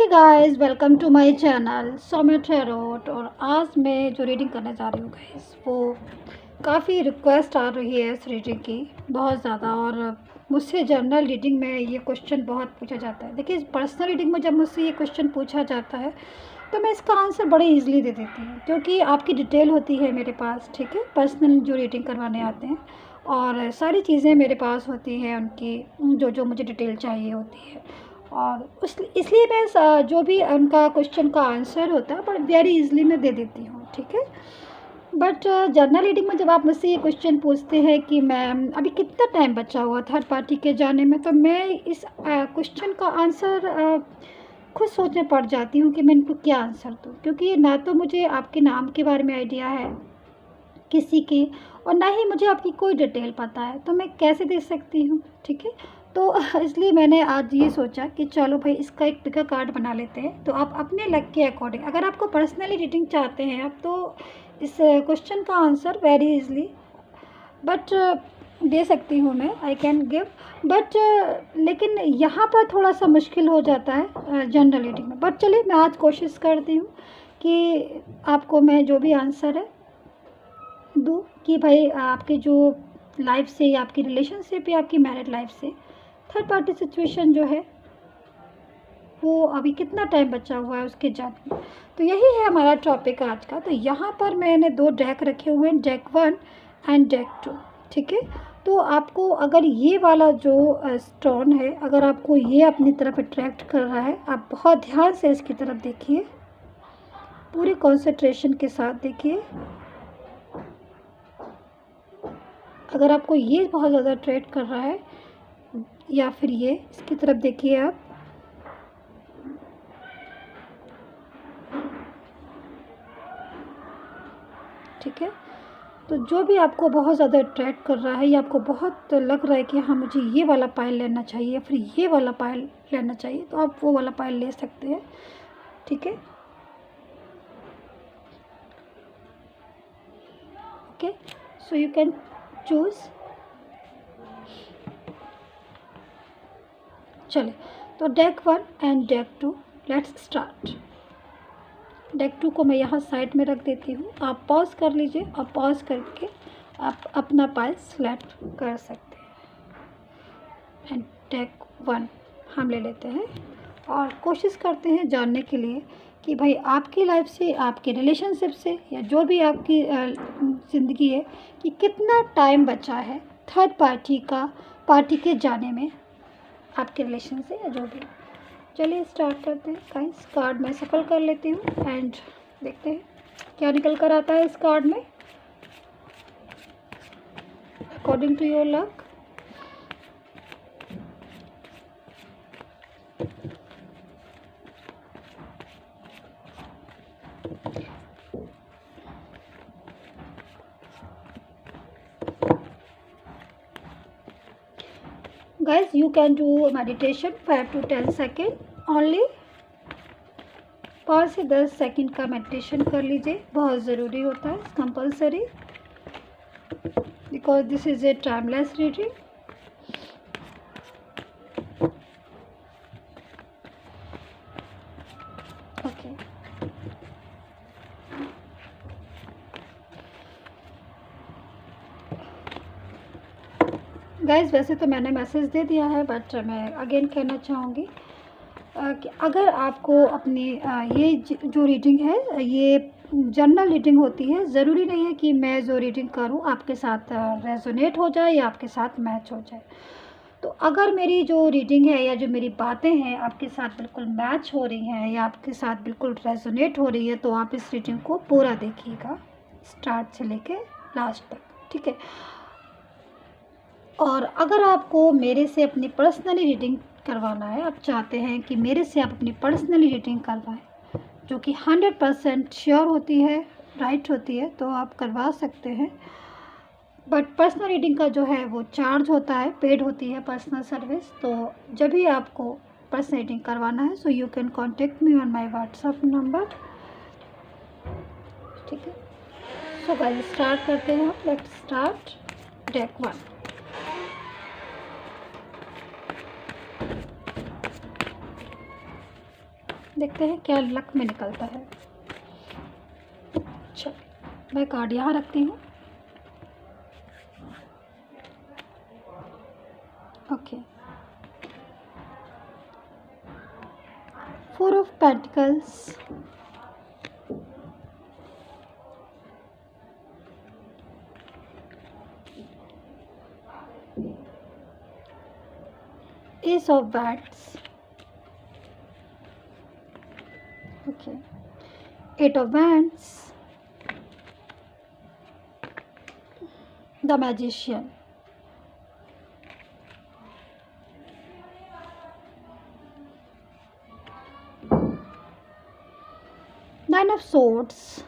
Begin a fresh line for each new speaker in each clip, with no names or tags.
Hey guys, welcome to my channel Saumya tarot. और आज मैं जो रीडिंग करने जा रही हूँ गाइस, वो काफ़ी रिक्वेस्ट आ रही है इस रीडिंग की, बहुत ज़्यादा। और मुझसे जनरल रीडिंग में ये क्वेश्चन बहुत पूछा जाता है। देखिए, पर्सनल रीडिंग में जब मुझसे ये क्वेश्चन पूछा जाता है तो मैं इसका आंसर बड़े ईजिली दे देती हूँ, क्योंकि आपकी डिटेल होती है मेरे पास। ठीक है, पर्सनल जो रीडिंग करवाने आते हैं और सारी चीज़ें मेरे पास होती हैं, उनकी जो जो मुझे डिटेल चाहिए होती है। और उस इसलिए मैं जो भी उनका क्वेश्चन का आंसर होता है बट वेरी इजीली मैं दे देती हूँ। ठीक है, बट जनरल रीडिंग में जब आप मुझसे ये क्वेश्चन पूछते हैं कि मैम अभी कितना टाइम बचा हुआ थर्ड पार्टी के जाने में, तो मैं इस क्वेश्चन का आंसर खुद सोचने पड़ जाती हूँ कि मैं इनको क्या आंसर दूँ, क्योंकि ना तो मुझे आपके नाम के बारे में आइडिया है किसी की, और ना ही मुझे आपकी कोई डिटेल पता है, तो मैं कैसे दे सकती हूँ। ठीक है, तो इसलिए मैंने आज ये सोचा कि चलो भाई, इसका एक पिका कार्ड बना लेते हैं। तो आप अपने लक के अकॉर्डिंग, अगर आपको पर्सनली रीडिंग चाहते हैं आप, तो इस क्वेश्चन का answer very easily but they सकती हूँ मैं, आई कैन गिव। बट लेकिन यहाँ पर थोड़ा सा मुश्किल हो जाता है जनरल रीडिंग में। बट चलिए, मैं आज कोशिश करती हूँ कि आपको मैं जो भी आंसर है दूँ, कि भाई आपके जो लाइफ से या आपकी रिलेशनशिप या आपकी मैरिड लाइफ से थर्ड पार्टी सिचुएशन जो है वो अभी कितना टाइम बचा हुआ है उसके जाने में। तो यही है हमारा टॉपिक आज का। तो यहाँ पर मैंने दो डेक रखे हुए हैं, डेक 1 एंड डेक 2। ठीक है, तो आपको अगर ये वाला जो स्टोन है, अगर आपको ये अपनी तरफ अट्रैक्ट कर रहा है, आप बहुत ध्यान से इसकी तरफ देखिए, पूरे कंसंट्रेशन के साथ देखिए। अगर आपको ये बहुत ज़्यादा अट्रैक्ट कर रहा है, या फिर ये इसकी तरफ देखिए आप, ठीक है। तो जो भी आपको बहुत ज़्यादा अट्रैक्ट कर रहा है, या आपको बहुत लग रहा है कि हाँ मुझे ये वाला पायल लेना चाहिए या फिर ये वाला पायल लेना चाहिए, तो आप वो वाला पायल ले सकते हैं। ठीक है, okay, so you can choose. चले, तो deck 1 and deck 2, let's start. Deck 2 को मैं यहाँ साइड में रख देती हूँ, आप पॉज कर लीजिए और पॉज करके आप अपना पायल सेलेक्ट कर सकते हैं। एंड डेक 1 हम ले लेते हैं और कोशिश करते हैं जानने के लिए कि भाई आपकी लाइफ से, आपके रिलेशनशिप से, या जो भी आपकी ज़िंदगी है, कि कितना टाइम बचा है थर्ड पार्टी के जाने में, आपके रिलेशन से या जो भी। चलिए स्टार्ट करते हैं गाइस। कार्ड मैं सफल कर लेती हूँ एंड देखते हैं क्या निकल कर आता है इस कार्ड में, according to your luck. Guys, you can do meditation 5 to 10 second only. 5 से 10 सेकेंड का मेडिटेशन कर लीजिए, बहुत ज़रूरी होता है, compulsory, because this is a timeless reading. Okay, guys वैसे तो मैंने मैसेज दे दिया है, बट मैं अगेन कहना चाहूँगी कि अगर आपको अपनी ये जो रीडिंग है ये जनरल रीडिंग होती है, ज़रूरी नहीं है कि मैं जो रीडिंग करूँ आपके साथ रेजोनेट हो जाए या आपके साथ मैच हो जाए। तो अगर मेरी जो रीडिंग है या जो मेरी बातें हैं आपके साथ बिल्कुल मैच हो रही हैं या आपके साथ बिल्कुल रेजोनेट हो रही है, तो आप इस रीडिंग को पूरा देखिएगा, स्टार्ट से लेके लास्ट तक। ठीक है, और अगर आपको मेरे से अपनी पर्सनली रीडिंग करवाना है, आप चाहते हैं कि मेरे से आप अपनी पर्सनली रीडिंग करवाएं, जो कि 100% श्योर होती है, राइट होती है, तो आप करवा सकते हैं। बट पर्सनल रीडिंग का जो है वो चार्ज होता है, पेड होती है पर्सनल सर्विस। तो जब भी आपको पर्सनल रीडिंग करवाना है, so you can contact me on my WhatsApp number. ठीक है, सो गाइस स्टार्ट करते हैं, लेट्स स्टार्ट डेक 1। देखते हैं क्या लक में निकलता है। अच्छा, मैं कार्ड यहाँ रखती हूँ। Okay, 4 of pentacles, Ace of Wands, okay, 8 of Wands, the Magician, Nine of Swords,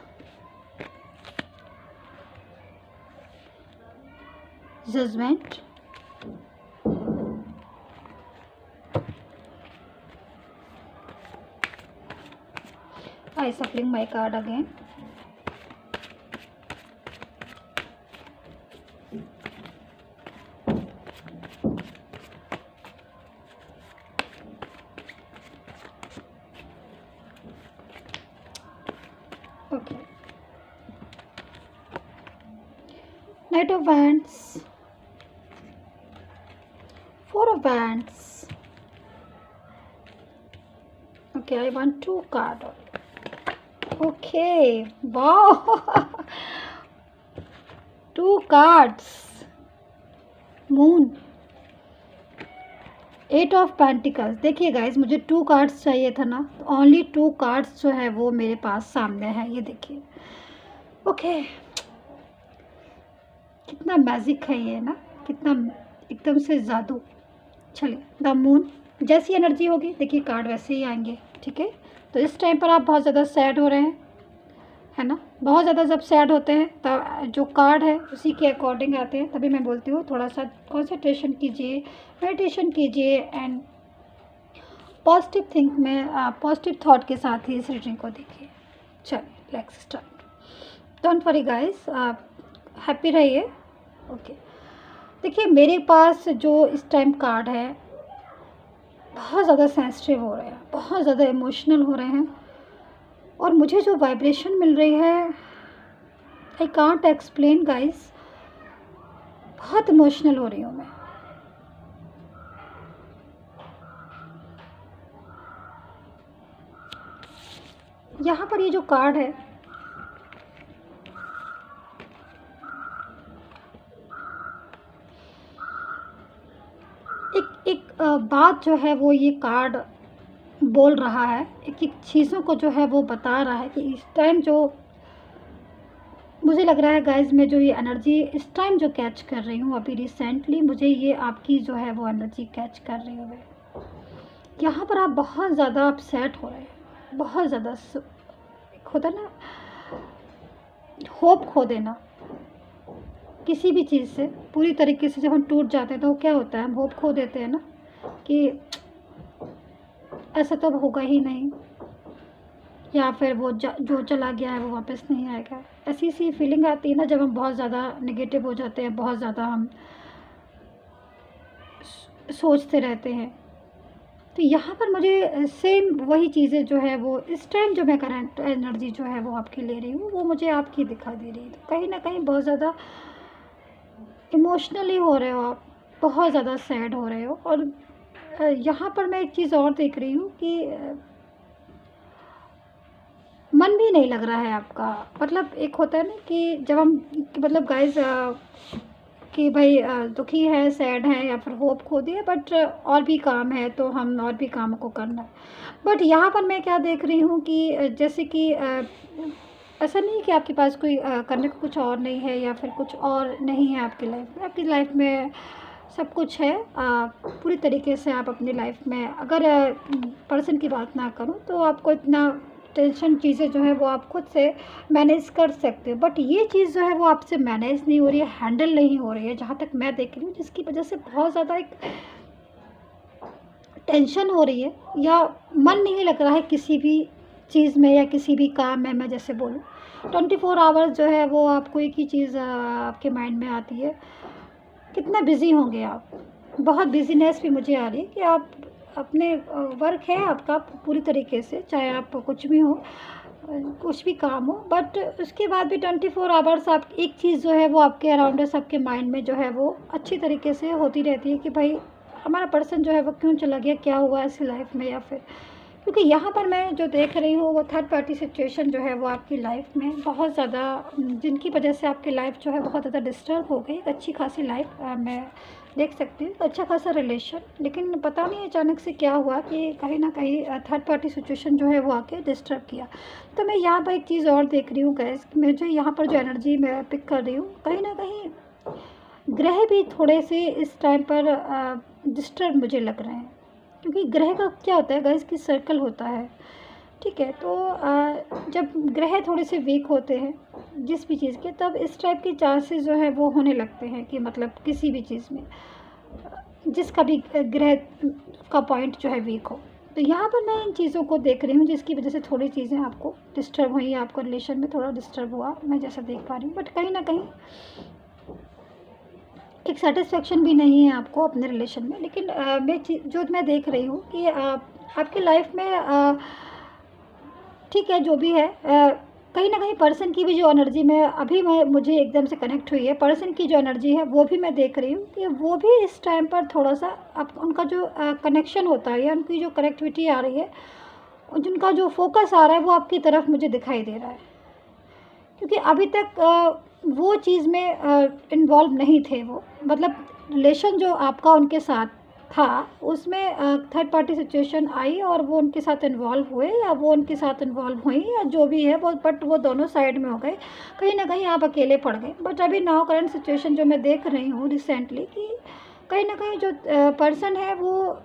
Judgment, I shuffling my card again. Okay. Knight of Wands, 4 of Wands. Okay, I want 2 cards. Okay, wow. 2 cards. Moon, 8 of pentacles. देखिए guys, मुझे 2 cards चाहिए था ना, तो only 2 cards जो है वो मेरे पास सामने है, ये देखिए। ओके, कितना मैजिक है ये ना, कितना एकदम से जादू। चलिए, द मून, जैसी एनर्जी होगी देखिए कार्ड वैसे ही आएंगे, ठीक है। तो इस टाइम पर आप बहुत ज़्यादा सैड हो रहे हैं, है ना। बहुत ज़्यादा जब सैड होते हैं तब जो कार्ड है उसी के अकॉर्डिंग आते हैं, तभी मैं बोलती हूँ थोड़ा सा कंसंट्रेशन कीजिए, मेडिटेशन कीजिए एंड पॉजिटिव थिंक में पॉजिटिव थॉट के साथ ही इस रीडिंग को देखिए। चलिए, let's start. Don't worry guys, आप हैप्पी रहिए। ओके, देखिए मेरे पास जो इस टाइम कार्ड है बहुत ज़्यादा सेंसिटिव हो रहे हैं, बहुत ज़्यादा इमोशनल हो रहे हैं, और मुझे जो वाइब्रेशन मिल रही है आई कांट एक्सप्लेन गाइस, बहुत इमोशनल हो रही हूँ मैं। यहाँ पर ये जो कार्ड है, एक बात जो है वो ये कार्ड बोल रहा है, एक एक चीज़ों को जो है वो बता रहा है कि इस टाइम जो मुझे लग रहा है गाइज, मैं जो ये एनर्जी इस टाइम जो कैच कर रही हूँ अभी रिसेंटली, मुझे ये आपकी जो है वो एनर्जी कैच कर रही हूँ मैं। यहाँ पर आप बहुत ज़्यादा अपसेट हो रहे हैं, बहुत ज़्यादा होता ना होप खो देना किसी भी चीज़ से पूरी तरीके से। जब हम टूट जाते हैं तो क्या होता है, हम होप खो देते हैं ना कि ऐसा तो होगा ही नहीं, या फिर वो जो चला गया है वो वापस नहीं आएगा। ऐसी सी फीलिंग आती है ना जब हम बहुत ज़्यादा नेगेटिव हो जाते हैं, बहुत ज़्यादा हम सोचते रहते हैं। तो यहाँ पर मुझे सेम वही चीज़ें जो है वो इस टाइम जो मैं करंट एनर्जी जो है वो आपकी ले रही हूँ, वो मुझे आपकी दिखा दे रही है। तो कहीं ना कहीं बहुत ज़्यादा इमोशनली हो रहे हो आप, बहुत ज़्यादा सैड हो रहे हो। और यहाँ पर मैं एक चीज़ और देख रही हूँ कि मन भी नहीं लग रहा है आपका। मतलब एक होता है ना कि जब हम मतलब गाइस कि भाई दुखी है, सैड है या फिर होप खो दिया, बट और भी काम है तो हम और भी कामों को करना है। बट यहाँ पर मैं क्या देख रही हूँ कि जैसे कि ऐसा नहीं है कि आपके पास कोई करने को कुछ और नहीं है या फिर कुछ और नहीं है आपकी लाइफ में। आपकी लाइफ में सब कुछ है, पूरी तरीके से आप अपनी लाइफ में, अगर पर्सन की बात ना करूँ तो आपको इतना टेंशन चीज़ें जो है वो आप खुद से मैनेज कर सकते हो। बट ये चीज़ जो है वो आपसे मैनेज नहीं हो रही है, हैंडल नहीं हो रही है, जहाँ तक मैं देख रही हूँ, जिसकी वजह से बहुत ज़्यादा एक टेंशन हो रही है या मन नहीं लग रहा है किसी भी चीज़ में या किसी भी काम में। मैं जैसे बोलूँ 24 आवर्स जो है वो आपको एक ही चीज़ आपके माइंड में आती है, कितना बिज़ी होंगे आप। बहुत बिज़ीनेस भी मुझे आ रही है कि आप अपने वर्क है आपका पूरी तरीके से, चाहे आप कुछ भी हो, कुछ भी काम हो, बट उसके बाद भी 24 आवर्स आप एक चीज़ जो है वो आपके अराउंड आपके माइंड में जो है वो अच्छी तरीके से होती रहती है कि भाई हमारा पर्सन जो है वो क्यों चला गया, क्या हुआ ऐसी लाइफ में, या फिर क्योंकि यहाँ पर मैं जो देख रही हूँ वो थर्ड पार्टी सिचुएशन जो है वो आपकी लाइफ में बहुत ज़्यादा, जिनकी वजह से आपकी लाइफ जो है बहुत ज़्यादा डिस्टर्ब हो गई। अच्छी खासी लाइफ मैं देख सकती हूँ, अच्छा खासा रिलेशन, लेकिन पता नहीं अचानक से क्या हुआ कि कहीं ना कहीं थर्ड पार्टी सिचुएशन जो है वो आके डिस्टर्ब किया। तो मैं यहाँ पर एक चीज़ और देख रही हूँ गैस, मुझे यहाँ पर जो एनर्जी मैं पिक कर रही हूँ, कहीं ना कहीं ग्रह भी थोड़े से इस टाइम पर डिस्टर्ब मुझे लग रहे हैं, क्योंकि ग्रह का क्या होता है गैस की सर्कल होता है, ठीक है। तो जब ग्रह थोड़े से वीक होते हैं जिस भी चीज़ के, तब इस टाइप के चांसेस जो है वो होने लगते हैं कि मतलब किसी भी चीज़ में जिसका भी ग्रह का पॉइंट जो है वीक हो। तो यहाँ पर मैं इन चीज़ों को देख रही हूँ जिसकी वजह से थोड़ी चीज़ें आपको डिस्टर्ब हुई, आपको रिलेशन में थोड़ा डिस्टर्ब हुआ, मैं जैसा देख पा रही हूँ। बट कहीं ना कहीं एक सेटिस्फेक्शन भी नहीं है आपको अपने रिलेशन में। लेकिन मैं देख रही हूँ कि आपकी लाइफ में ठीक है जो भी है, कहीं ना कहीं पर्सन की भी जो एनर्जी में अभी मुझे एकदम से कनेक्ट हुई है, पर्सन की जो एनर्जी है वो भी मैं देख रही हूँ कि वो भी इस टाइम पर थोड़ा सा उनका जो कनेक्शन होता है या उनकी जो कनेक्टिविटी आ रही है, जिनका जो फोकस आ रहा है वो आपकी तरफ मुझे दिखाई दे रहा है, क्योंकि अभी तक वो चीज़ में इन्वॉल्व नहीं थे वो, मतलब रिलेशन जो आपका उनके साथ था उसमें थर्ड पार्टी सिचुएशन आई और वो उनके साथ इन्वॉल्व हुए या वो उनके साथ इन्वॉल्व हुई या जो भी है वो, बट वो दोनों साइड में हो गए, कहीं ना कहीं आप अकेले पड़ गए। बट अभी नाउ करंट सिचुएशन जो मैं देख रही हूँ रिसेंटली कि कहीं ना कहीं जो पर्सन है वो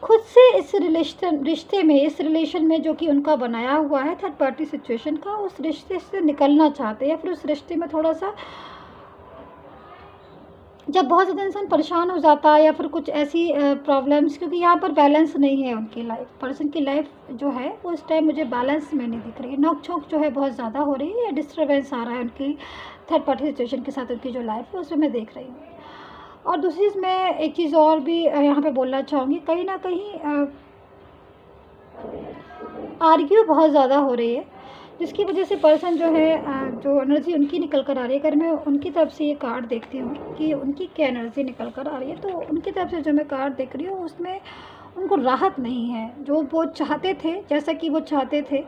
खुद से इस रिश्ते में, इस रिलेशन में जो कि उनका बनाया हुआ है थर्ड पार्टी सिचुएशन का, उस रिश्ते से निकलना चाहते हैं, या फिर उस रिश्ते में थोड़ा सा, जब बहुत ज़्यादा इंसान परेशान हो जाता है या फिर कुछ ऐसी प्रॉब्लम्स, क्योंकि यहाँ पर बैलेंस नहीं है उनकी लाइफ, पर्सन की लाइफ जो है वो इस टाइम मुझे बैलेंस में नहीं दिख रही है, नोक झोंक जो है बहुत ज़्यादा हो रही है या डिस्टर्बेंस आ रहा है उनकी थर्ड पार्टी सिचुएशन के साथ, उनकी जो लाइफ है उसमें मैं देख रही हूँ। और दूसरी चीज़ मैं एक चीज़ और भी यहाँ पे बोलना चाहूँगी, कहीं ना कहीं आर्ग्यू बहुत ज़्यादा हो रही है, जिसकी वजह से पर्सन जो है जो एनर्जी उनकी निकल कर आ रही है, अगर मैं उनकी तरफ से ये कार्ड देखती हूँ कि उनकी क्या एनर्जी निकल कर आ रही है, तो उनकी तरफ से जो मैं कार्ड देख रही हूँ उसमें उनको राहत नहीं है जो वो चाहते थे, जैसा कि वो चाहते थे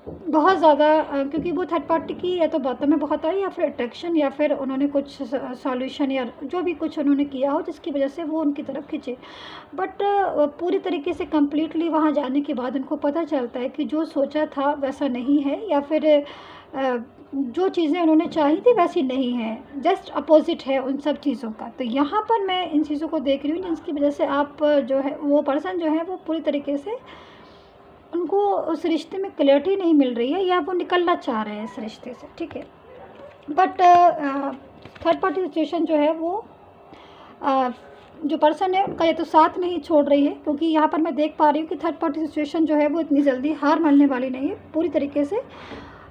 बहुत ज़्यादा, क्योंकि वो थर्ड पार्टी की या तो बातों में बहुत आई या फिर अट्रैक्शन या फिर उन्होंने कुछ सॉल्यूशन या जो भी कुछ उन्होंने किया हो जिसकी वजह से वो उनकी तरफ खींचे। बट पूरी तरीके से कम्प्लीटली वहाँ जाने के बाद उनको पता चलता है कि जो सोचा था वैसा नहीं है, या फिर जो चीज़ें उन्होंने चाही थी वैसी नहीं है, जस्ट अपोजिट है उन सब चीज़ों का। तो यहाँ पर मैं इन चीज़ों को देख रही हूँ जिसकी वजह से आप जो है वो पर्सन जो है वो पूरी तरीके से उनको उस रिश्ते में क्लैरिटी नहीं मिल रही है या वो निकलना चाह रहे हैं इस रिश्ते से, ठीक है। बट थर्ड पार्टी सिचुएशन जो है वो जो पर्सन है उनका ये तो साथ नहीं छोड़ रही है, क्योंकि यहाँ पर मैं देख पा रही हूँ कि थर्ड पार्टी सिचुएशन जो है वो इतनी जल्दी हार मानने वाली नहीं है, पूरी तरीके से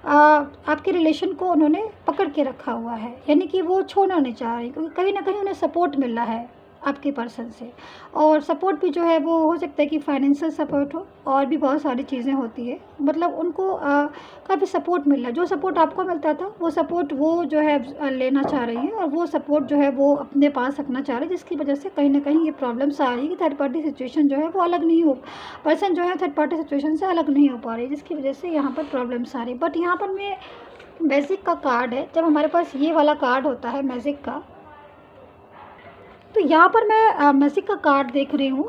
आपके रिलेशन को उन्होंने पकड़ के रखा हुआ है, यानी कि वो छोड़ना नहीं चाह रही, क्योंकि कहीं ना कहीं उन्हें सपोर्ट मिल रहा है आपके पर्सन से, और सपोर्ट भी जो है वो हो सकता है कि फाइनेंशियल सपोर्ट हो और भी बहुत सारी चीज़ें होती है, मतलब उनको काफ़ी सपोर्ट मिल रहा है। जो सपोर्ट आपको मिलता था वो सपोर्ट वो जो है लेना चाह रही है और वो सपोर्ट जो है वो अपने पास रखना चाह रही है, जिसकी वजह से कहीं ना कहीं ये प्रॉब्लम्स आ रही है कि थर्ड पार्टी सिचुएशन जो है वो अलग नहीं हो, पर्सन जो है थर्ड पार्टी सिचुएशन से अलग नहीं हो पा रही, जिसकी वजह से यहाँ पर प्रॉब्लम्स आ रही है। बट यहाँ पर मैं मैजिक का कार्ड है, जब हमारे पास ये वाला कार्ड होता है मैजिक का, तो यहाँ पर मैं मैजिक का कार्ड देख रही हूँ।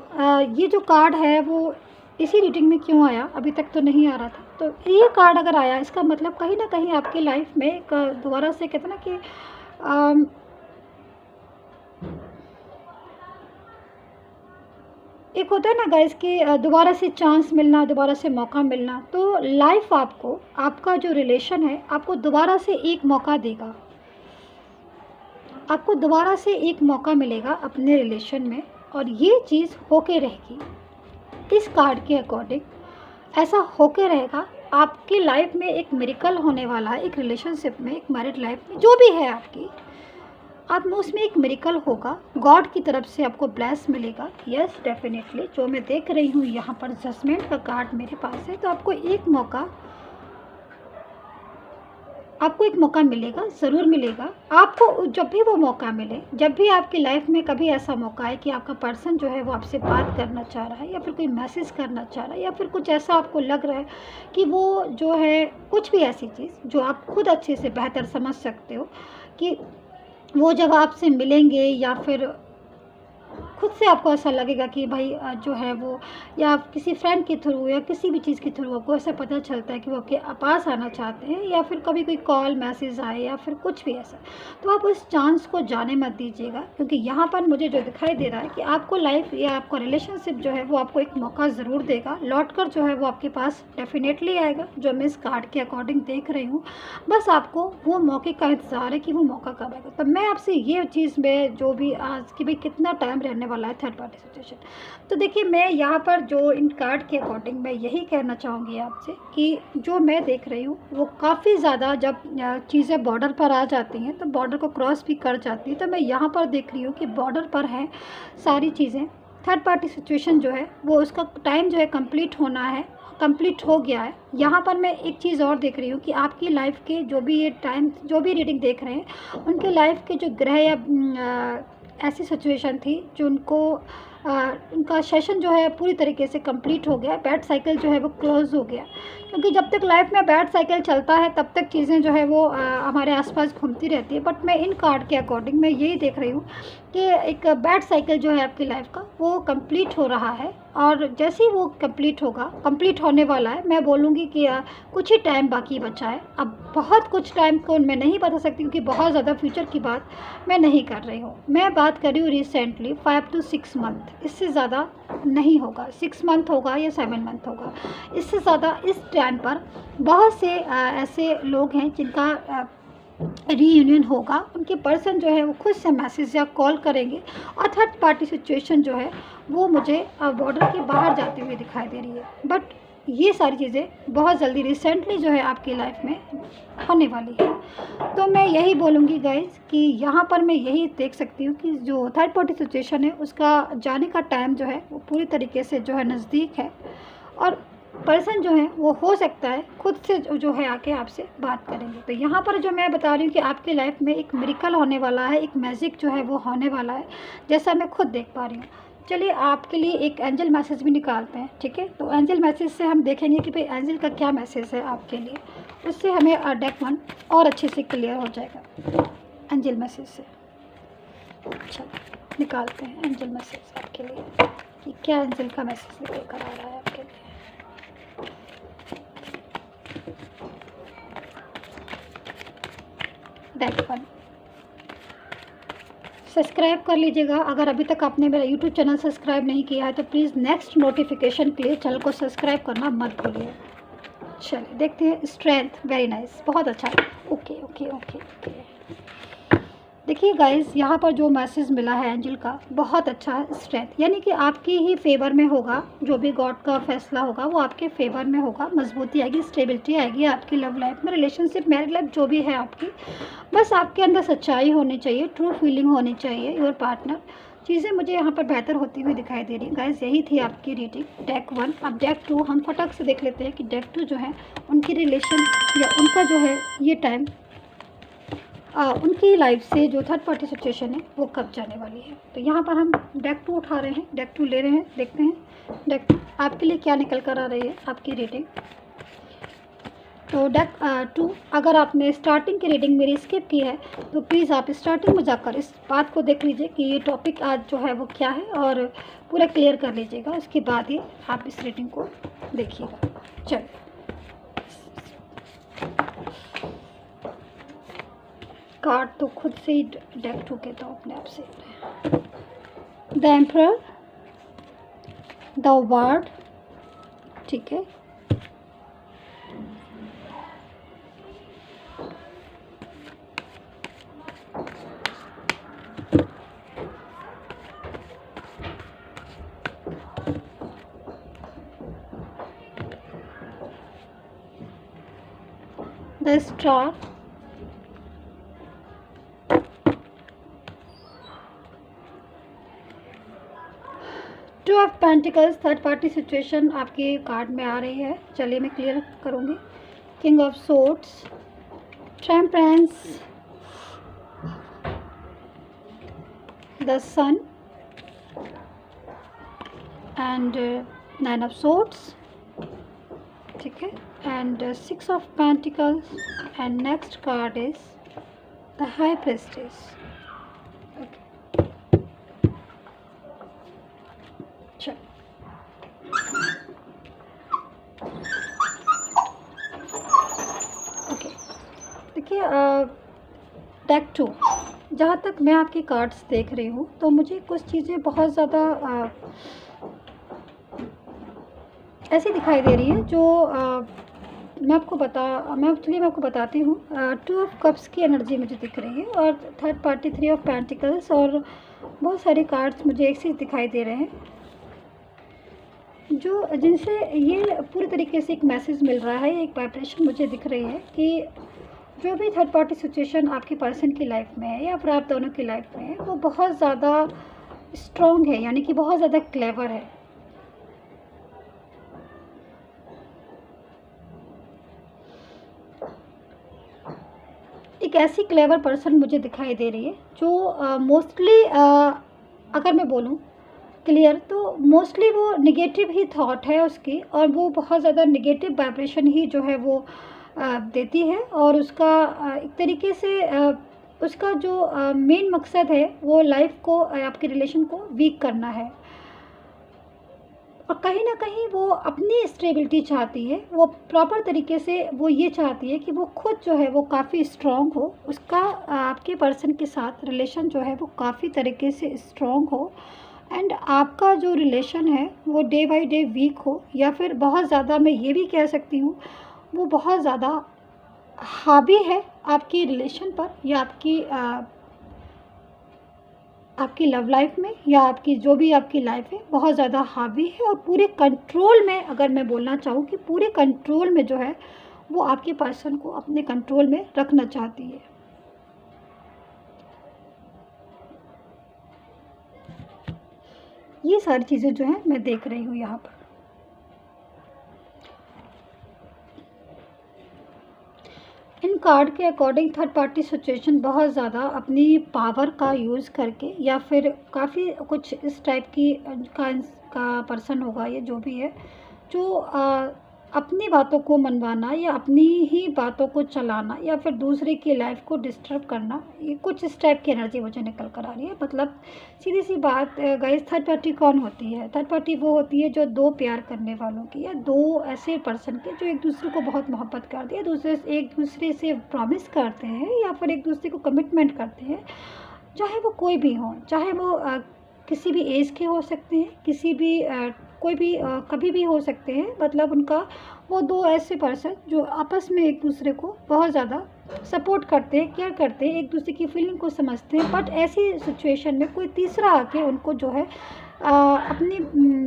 ये जो कार्ड है वो इसी रीडिंग में क्यों आया, अभी तक तो नहीं आ रहा था, तो ये कार्ड अगर आया इसका मतलब कहीं ना कहीं आपकी लाइफ में एक दोबारा से कहते ना कि एक होता है ना गाइस कि दोबारा से चांस मिलना, दोबारा से मौका मिलना, तो लाइफ आपको, आपका जो रिलेशन है आपको दोबारा से एक मौका देगा, आपको दोबारा से एक मौका मिलेगा अपने रिलेशन में, और ये चीज़ होके रहेगी। इस कार्ड के अकॉर्डिंग ऐसा होके रहेगा, आपकी लाइफ में एक मिरेकल होने वाला है, एक रिलेशनशिप में, एक मैरिड लाइफ में जो भी है आपकी, आप में उसमें एक मिरेकल होगा, गॉड की तरफ से आपको ब्लेस मिलेगा। यस डेफिनेटली, जो मैं देख रही हूँ यहाँ पर जजमेंट का कार्ड मेरे पास है, तो आपको एक मौका मिलेगा, ज़रूर मिलेगा आपको। जब भी वो मौका मिले, जब भी आपकी लाइफ में कभी ऐसा मौका है कि आपका पर्सन जो है वो आपसे बात करना चाह रहा है, या फिर कोई मैसेज करना चाह रहा है, या फिर कुछ ऐसा आपको लग रहा है कि वो जो है कुछ भी ऐसी चीज़ जो आप खुद अच्छे से बेहतर समझ सकते हो कि वो जब आपसे मिलेंगे, या फिर खुद से आपको ऐसा लगेगा कि भाई जो है वो, या आप किसी फ्रेंड के थ्रू या किसी भी चीज़ के थ्रू आपको ऐसा पता चलता है कि वो आपके पास आना चाहते हैं, या फिर कभी कोई कॉल मैसेज आए या फिर कुछ भी ऐसा, तो आप उस चांस को जाने मत दीजिएगा। क्योंकि यहाँ पर मुझे जो दिखाई दे रहा है कि आपको लाइफ या आपको रिलेशनशिप जो है वो आपको एक मौका ज़रूर देगा, लौट कर जो है वो आपके पास डेफिनेटली आएगा, जो मैं इस कार्ड के अकॉर्डिंग देख रही हूँ। बस आपको वो मौके का इंतज़ार है कि वो मौका कब आएगा। तो मैं आपसे ये चीज़ में जो भी आज कि भाई कितना टाइम रहने वाला है थर्ड पार्टी सिचुएशन, तो देखिए मैं यहाँ पर जो इन कार्ड के अकॉर्डिंग मैं यही कहना चाहूँगी आपसे कि जो मैं देख रही हूँ वो काफ़ी ज़्यादा जब चीज़ें बॉर्डर पर आ जाती हैं तो बॉर्डर को क्रॉस भी कर जाती है। तो मैं यहाँ पर देख रही हूँ कि बॉर्डर पर है सारी चीज़ें, थर्ड पार्टी सिचुएशन जो है वो उसका टाइम जो है कंप्लीट होना है, कंप्लीट हो गया है। यहाँ पर मैं एक चीज़ और देख रही हूँ कि आपकी लाइफ के जो भी ये टाइम जो भी रीडिंग देख रहे हैं, उनके लाइफ के जो ग्रह या ऐसी सिचुएशन थी जो उनका सेशन जो है पूरी तरीके से कंप्लीट हो गया, बैड साइकिल जो है वो क्लोज हो गया। क्योंकि जब तक लाइफ में बैड साइकिल चलता है तब तक चीज़ें जो है वो हमारे आसपास घूमती रहती है। बट मैं इन कार्ड के अकॉर्डिंग मैं यही देख रही हूँ कि एक बैड साइकिल जो है आपकी लाइफ का वो कंप्लीट हो रहा है, और जैसे ही वो कंप्लीट होगा, कंप्लीट होने वाला है, मैं बोलूँगी कि कुछ ही टाइम बाकी बचा है। अब बहुत कुछ टाइम को मैं नहीं बता सकती क्योंकि बहुत ज़्यादा फ्यूचर की बात मैं नहीं कर रही हूँ, मैं बात कर रही हूँ रिसेंटली 5 to 6 मंथ, इससे ज़्यादा नहीं होगा। 6 मंथ होगा या 7 मंथ होगा, इससे ज़्यादा इस टाइम पर बहुत से ऐसे लोग हैं जिनका रीयूनियन होगा। उनके पर्सन जो है वो खुद से मैसेज या कॉल करेंगे, और थर्ड पार्टी सिचुएशन जो है वो मुझे बॉर्डर के बाहर जाते हुए दिखाई दे रही है। बट ये सारी चीज़ें बहुत जल्दी रिसेंटली जो है आपकी लाइफ में होने वाली है। तो मैं यही बोलूँगी गाइज़ कि यहाँ पर मैं यही देख सकती हूँ कि जो थर्ड पार्टी सिचुएशन है उसका जाने का टाइम जो है वो पूरी तरीके से जो है नज़दीक है, और पर्सन जो है वो हो सकता है खुद से जो है आके आपसे बात करेंगे। तो यहाँ पर जो मैं बता रही हूँ कि आपकी लाइफ में एक मिरेकल होने वाला है, एक मैजिक जो है वो होने वाला है, जैसा मैं खुद देख पा रही हूँ। चलिए आपके लिए एक एंजल मैसेज भी निकालते हैं, ठीक है। तो एंजल मैसेज से हम देखेंगे कि भाई एंजल का क्या मैसेज है आपके लिए, उससे हमें डेक वन और अच्छे से क्लियर हो जाएगा एंजल मैसेज से। अच्छा निकालते हैं एंजल मैसेज आपके लिए कि क्या एंजल का मैसेज निकल कर आ रहा है आपके लिए। डेक वन सब्सक्राइब कर लीजिएगा। अगर अभी तक आपने मेरा यूट्यूब चैनल सब्सक्राइब नहीं किया है तो प्लीज़ नेक्स्ट नोटिफिकेशन के लिए चैनल को सब्सक्राइब करना मत भूलिए। चलिए देखते हैं। स्ट्रेंथ, वेरी नाइस, बहुत अच्छा। Okay okay okay okay. देखिए गाइस यहाँ पर जो मैसेज मिला है एंजल का बहुत अच्छा है। स्ट्रेंथ यानी कि आपकी ही फेवर में होगा, जो भी गॉड का फैसला होगा वो आपके फेवर में होगा। मजबूती आएगी, स्टेबिलिटी आएगी आपकी लव लाइफ में, रिलेशनशिप, मैरिड लाइफ जो भी है आपकी। बस आपके अंदर सच्चाई होनी चाहिए, ट्रू फीलिंग होनी चाहिए योर पार्टनर। चीज़ें मुझे यहाँ पर बेहतर होती हुई दिखाई दे रही हैं गाइस। यही थी आपकी रीडिंग डेक वन। अब डेक टू हम फटक से देख लेते हैं कि डेक टू जो है उनकी रिलेशन या उनका जो है ये टाइम उनकी लाइफ से जो थर्ड पार्टी सिचुएशन है वो कब जाने वाली है। तो यहाँ पर हम डेक टू उठा रहे हैं, डेक टू ले रहे हैं, देखते हैं डेक टू आपके लिए क्या निकल कर आ रही है आपकी रीडिंग। तो डेक टू, अगर आपने स्टार्टिंग की रीडिंग मेरी स्किप की है तो प्लीज़ आप स्टार्टिंग में जाकर इस बात को देख लीजिए कि ये टॉपिक आज जो है वो क्या है, और पूरा क्लियर कर लीजिएगा। उसके बाद ही आप इस रीडिंग को देखिएगा। चलिए कार्ड तो खुद से ही डेक टू कहता हूँ अपने आप से। द एम्परर, द वर्ड, ठीक है, the star, of pentacles third party situation आपके कार्ड में आ रही है। चलिए मैं क्लियर करूँगी। King of swords, temperance, the sun and nine of swords, ठीक है, and six of pentacles and next card is the high priestess. Okay, देखिए डेक 2, जहाँ तक मैं आपकी कार्ड्स देख रही हूँ तो मुझे कुछ चीज़ें बहुत ज़्यादा ऐसी दिखाई दे रही है जो मैं आपको बताती हूँ। 2 ऑफ कप्स की एनर्जी मुझे दिख रही है और थर्ड पार्टी 3 ऑफ पेंटिकल्स और बहुत सारे कार्ड्स मुझे एक चीज़ दिखाई दे रहे हैं जो जिनसे ये पूरी तरीके से एक मैसेज मिल रहा है, एक वाइब्रेशन मुझे दिख रही है कि जो भी थर्ड पार्टी सिचुएशन आपके पर्सन की लाइफ में है या फिर आप दोनों की लाइफ में है वो बहुत ज़्यादा स्ट्रॉन्ग है, यानी कि बहुत ज़्यादा क्लेवर है। एक ऐसी क्लेवर पर्सन मुझे दिखाई दे रही है जो मोस्टली अगर मैं बोलूँ क्लियर तो मोस्टली वो निगेटिव ही थॉट है उसकी और वो बहुत ज़्यादा निगेटिव वाइब्रेशन ही जो है वो देती है और उसका एक तरीके से उसका जो मेन मकसद है वो लाइफ को आपके रिलेशन को वीक करना है और कहीं ना कहीं वो अपनी स्टेबिलिटी चाहती है। वो प्रॉपर तरीके से वो ये चाहती है कि वो खुद जो है वो काफ़ी स्ट्रॉन्ग हो, उसका आपके पर्सन के साथ रिलेशन जो है वो काफ़ी तरीके से स्ट्रॉन्ग हो एंड आपका जो रिलेशन है वो डे बाय डे वीक हो या फिर बहुत ज़्यादा, मैं ये भी कह सकती हूँ वो बहुत ज़्यादा हावी है आपकी रिलेशन पर या आपकी लव लाइफ में या आपकी जो भी आपकी लाइफ है बहुत ज़्यादा हावी है और पूरे कंट्रोल में, अगर मैं बोलना चाहूँ कि पूरे कंट्रोल में जो है वो आपके पर्सन को अपने कंट्रोल में रखना चाहती है। ये सारी चीज़ें जो है मैं देख रही हूँ यहाँ पर। इन कार्ड के अकॉर्डिंग थर्ड पार्टी सिचुएशन बहुत ज़्यादा अपनी पावर का यूज़ करके या फिर काफ़ी कुछ इस टाइप की का पर्सन होगा ये जो भी है जो अपनी बातों को मनवाना या अपनी ही बातों को चलाना या फिर दूसरे की लाइफ को डिस्टर्ब करना, ये कुछ इस टाइप की एनर्जी मुझे निकल कर आ रही है। मतलब सीधी सी बात गाइस, थर्ड पार्टी कौन होती है? थर्ड पार्टी वो होती है जो दो प्यार करने वालों की या दो ऐसे पर्सन के जो एक दूसरे को बहुत मोहब्बत करते हैं, एक दूसरे से प्रॉमिस करते हैं या फिर एक दूसरे को कमिटमेंट करते हैं, चाहे वो कोई भी हो, चाहे वो किसी भी एज के हो सकते हैं, किसी भी कोई भी कभी भी हो सकते हैं। मतलब उनका वो दो ऐसे पर्सन जो आपस में एक दूसरे को बहुत ज़्यादा सपोर्ट करते हैं, केयर करते हैं, एक दूसरे की फीलिंग को समझते हैं। बट ऐसी सिचुएशन में कोई तीसरा आके उनको जो है अपनी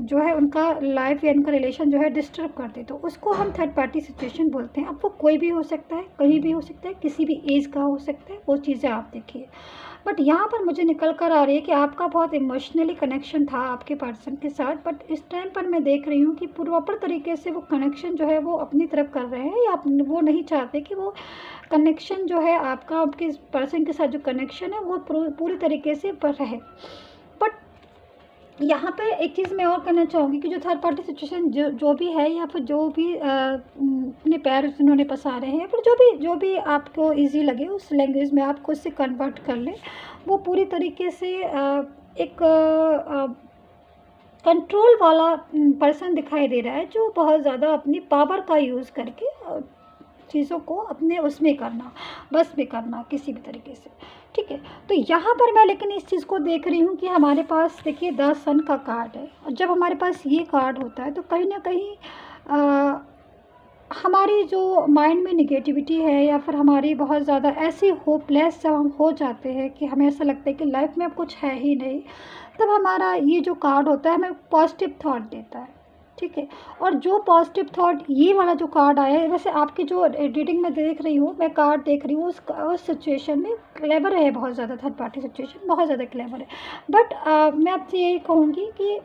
जो है उनका लाइफ या उनका रिलेशन जो है डिस्टर्ब कर दे, तो उसको हम थर्ड पार्टी सिचुएशन बोलते हैं। अब वो कोई भी हो सकता है, कहीं भी हो सकता है, किसी भी एज का हो सकता है, वो चीज़ें आप देखिए। बट यहाँ पर मुझे निकल कर आ रही है कि आपका बहुत इमोशनली कनेक्शन था आपके पर्सन के साथ, बट इस टाइम पर मैं देख रही हूँ कि प्रॉपर तरीके से वो कनेक्शन जो है वो अपनी तरफ कर रहे हैं या वो नहीं चाहते कि वो कनेक्शन जो है आपका आपके पर्सन के साथ जो कनेक्शन है वो पूरी तरीके से बढ़ रहे। बट यहाँ पे एक चीज़ मैं और करना चाहूँगी कि जो थर्ड पार्टी सिचुएशन जो भी है या फिर जो भी अपने पैर उन्होंने पसारे हैं या फिर जो भी आपको इजी लगे उस लैंग्वेज में आप खुद से कन्वर्ट कर लें, वो पूरी तरीके से एक कंट्रोल वाला पर्सन दिखाई दे रहा है जो बहुत ज़्यादा अपनी पावर का यूज़ करके चीज़ों को अपने उसमें करना, बस में करना किसी भी तरीके से। ठीक है, तो यहाँ पर मैं लेकिन इस चीज़ को देख रही हूँ कि हमारे पास देखिए 10 सन का कार्ड है और जब हमारे पास ये कार्ड होता है तो कहीं ना कहीं हमारी जो माइंड में निगेटिविटी है या फिर हमारी बहुत ज़्यादा ऐसी होपलेस जब हम हो जाते हैं कि हमें ऐसा लगता है कि लाइफ में अब कुछ है ही नहीं, तब हमारा ये जो कार्ड होता है हमें पॉजिटिव थॉट देता है। ठीक है, और जो पॉजिटिव थॉट ये वाला जो कार्ड आया है, वैसे आपकी जो रीडिंग में देख रही हूँ, मैं कार्ड देख रही हूँ उस सिचुएशन में क्लेवर है बहुत ज़्यादा, थर्ड पार्टी सिचुएशन बहुत ज़्यादा क्लेवर है। बट मैं आपसे यही कहूँगी कि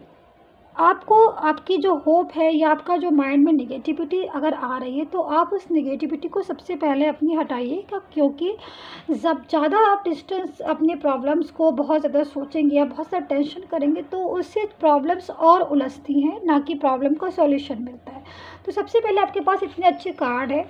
आपको आपकी जो होप है या आपका जो माइंड में नेगेटिविटी अगर आ रही है तो आप उस नेगेटिविटी को सबसे पहले अपनी हटाइए, क्योंकि जब ज़्यादा आप डिस्टेंस अपनी प्रॉब्लम्स को बहुत ज़्यादा सोचेंगे या बहुत ज़्यादा टेंशन करेंगे तो उससे प्रॉब्लम्स और उलझती हैं, ना कि प्रॉब्लम का सॉल्यूशन मिलता है। तो सबसे पहले आपके पास इतने अच्छे कार्ड है,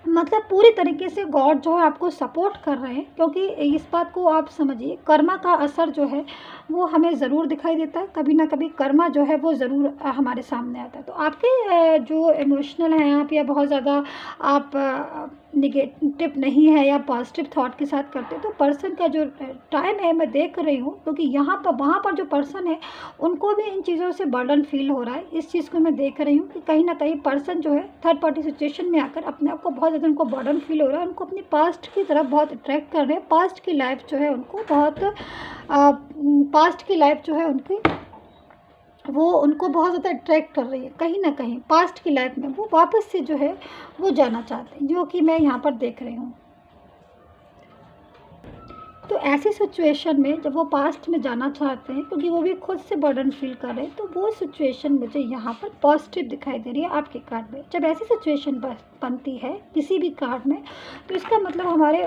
मतलब पूरी तरीके से गॉड जो है आपको सपोर्ट कर रहे हैं, क्योंकि इस बात को आप समझिए, कर्मा का असर जो है वो हमें ज़रूर दिखाई देता है, कभी ना कभी कर्मा जो है वो ज़रूर हमारे सामने आता है। तो आपके जो इमोशनल हैं आप, या बहुत ज़्यादा आप निगेटिव नहीं है या पॉजिटिव थॉट के साथ करते हैं, तो पर्सन का जो टाइम है मैं देख रही हूँ, क्योंकि यहाँ पर वहाँ पर जो पर्सन है उनको भी इन चीज़ों से बर्डन फील हो रहा है। इस चीज़ को मैं देख रही हूँ कि कहीं ना कहीं पर्सन जो है थर्ड पार्टी सिचुएशन में आकर अपने आप को बहुत ज़्यादा उनको बर्डन फील हो रहा है, उनको अपनी पास्ट की तरफ बहुत अट्रैक्ट कर रहे हैं। पास्ट की लाइफ जो है उनको बहुत पास्ट की लाइफ जो है उनकी वो उनको बहुत ज़्यादा अट्रैक्ट कर रही है। कहीं ना कहीं पास्ट की लाइफ में वो वापस से जो है वो जाना चाहते हैं, जो कि मैं यहाँ पर देख रही हूँ। तो ऐसी सिचुएशन में जब वो पास्ट में जाना चाहते हैं, क्योंकि वो भी खुद से बर्डन फील कर रहे हैं, तो वो सिचुएशन मुझे यहाँ पर पॉजिटिव दिखाई दे रही है आपके कार्ड में। जब ऐसी सिचुएशन बनती है किसी भी कार्ड में, तो इसका मतलब हमारे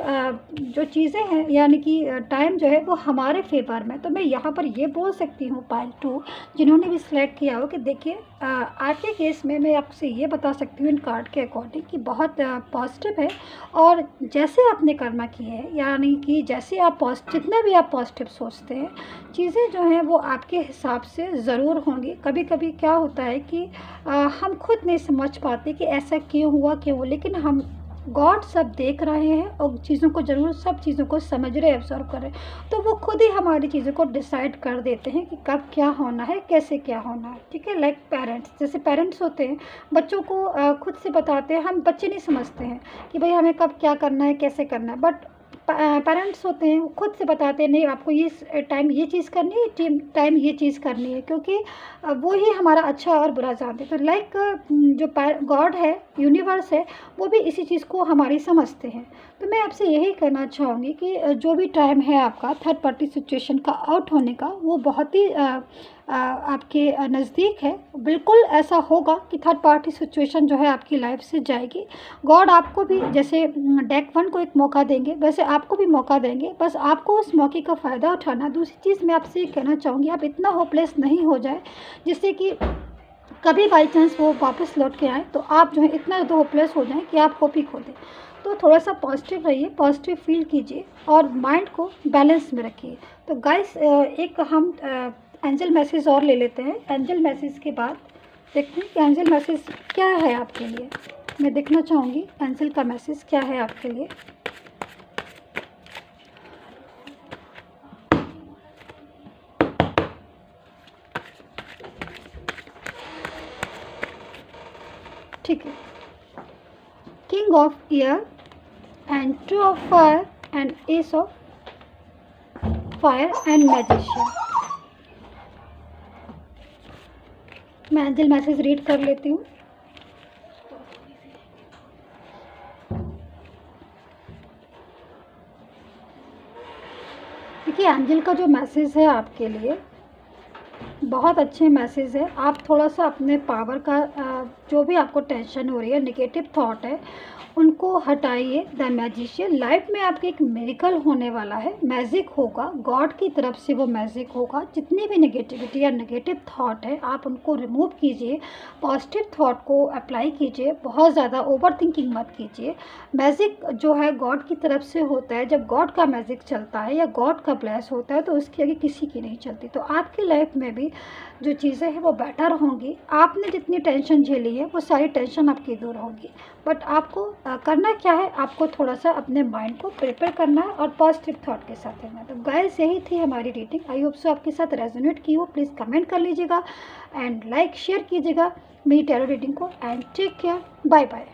जो चीज़ें हैं, यानी कि टाइम जो है वो हमारे फेवर में। तो मैं यहाँ पर ये बोल सकती हूँ पाइल 2 जिन्होंने भी सिलेक्ट किया हो, कि देखिए आपके केस में मैं आपसे ये बता सकती हूँ इन कार्ड के अकॉर्डिंग कि बहुत पॉजिटिव है। और जैसे आपने कर्मा की है, यानी कि जैसे आप जितना भी आप पॉजिटिव सोचते हैं, चीज़ें जो हैं वो आपके हिसाब से ज़रूर होंगी। कभी कभी क्या होता है कि हम खुद नहीं समझ पाते कि ऐसा क्यों हुआ, लेकिन हम गॉड सब देख रहे हैं और चीज़ों को ज़रूर, सब चीज़ों को समझ रहे, ऑब्जर्व कर रहे हैं। तो वो खुद ही हमारी चीज़ों को डिसाइड कर देते हैं कि कब क्या होना है, कैसे क्या होना है। ठीक है, लाइक पेरेंट्स, जैसे पेरेंट्स होते हैं बच्चों को खुद से बताते हैं, हम बच्चे नहीं समझते हैं कि भाई हमें कब क्या करना है, कैसे करना है, बट पेरेंट्स होते हैं वो खुद से बताते हैं, नहीं आपको ये टाइम ये चीज़ करनी है, टाइम ये चीज़ करनी है, क्योंकि वो ही हमारा अच्छा और बुरा जानते हैं। तो लाइक जो गॉड है, यूनिवर्स है, वो भी इसी चीज़ को हमारी समझते हैं। तो मैं आपसे यही कहना चाहूँगी कि जो भी टाइम है आपका थर्ड पार्टी सिचुएशन का आउट होने का, वो बहुत ही आपके नज़दीक है। बिल्कुल ऐसा होगा कि थर्ड पार्टी सिचुएशन जो है आपकी लाइफ से जाएगी। गॉड आपको भी जैसे डेक 1 को एक मौका देंगे, वैसे आपको भी मौका देंगे, बस आपको उस मौके का फ़ायदा उठाना। दूसरी चीज़ मैं आपसे ये कहना चाहूँगी, आप इतना होपलेस नहीं हो जाए जिससे कि कभी बाई चांस वो वापस लौट के आए तो आप जो है इतना ज़्यादा होपलेस हो जाएं कि आप होप ही खो दें। तो थोड़ा सा पॉजिटिव रहिए, पॉजिटिव फील कीजिए और माइंड को बैलेंस में रखिए। तो गाइस एक हम एंजल मैसेज और ले लेते हैं। एंजल मैसेज के बाद देखते हैं कि एंजल मैसेज क्या है आपके लिए। मैं देखना चाहूँगी एंजल का मैसेज क्या है आपके लिए। ठीक है, king of year and 2 of fire and S of fire and magician. मैं एंजल मैसेज रीड कर लेती हूँ। देखिए एंजल का जो मैसेज है आपके लिए बहुत अच्छे मैसेज है। आप थोड़ा सा अपने पावर का जो भी आपको टेंशन हो रही है, नेगेटिव थॉट है, उनको हटाइए। द मैजिशियन, लाइफ में आपके एक मिरेकल होने वाला है, मैजिक होगा, गॉड की तरफ से वो मैजिक होगा। जितनी भी नेगेटिविटी या नेगेटिव थॉट है आप उनको रिमूव कीजिए, पॉजिटिव थॉट को अप्लाई कीजिए, बहुत ज़्यादा ओवर थिंकिंग मत कीजिए। मैजिक जो है गॉड की तरफ से होता है। जब गॉड का मैजिक चलता है या गॉड का ब्लेस होता है तो उसके आगे किसी की नहीं चलती। तो आपकी लाइफ में भी जो चीज़ें हैं वो बेटर होंगी। आपने जितनी टेंशन झेली है वो सारी टेंशन आपकी दूर होगी। बट आपको करना क्या है, आपको थोड़ा सा अपने माइंड को प्रिपेयर करना है और पॉजिटिव थॉट के साथ रहना है। तो गाइस यही थी हमारी रीडिंग। आई होप सो आपके साथ रेजोनेट की हो। प्लीज़ कमेंट कर लीजिएगा एंड लाइक शेयर कीजिएगा मेरी टैरो रीडिंग को। And take care, bye bye.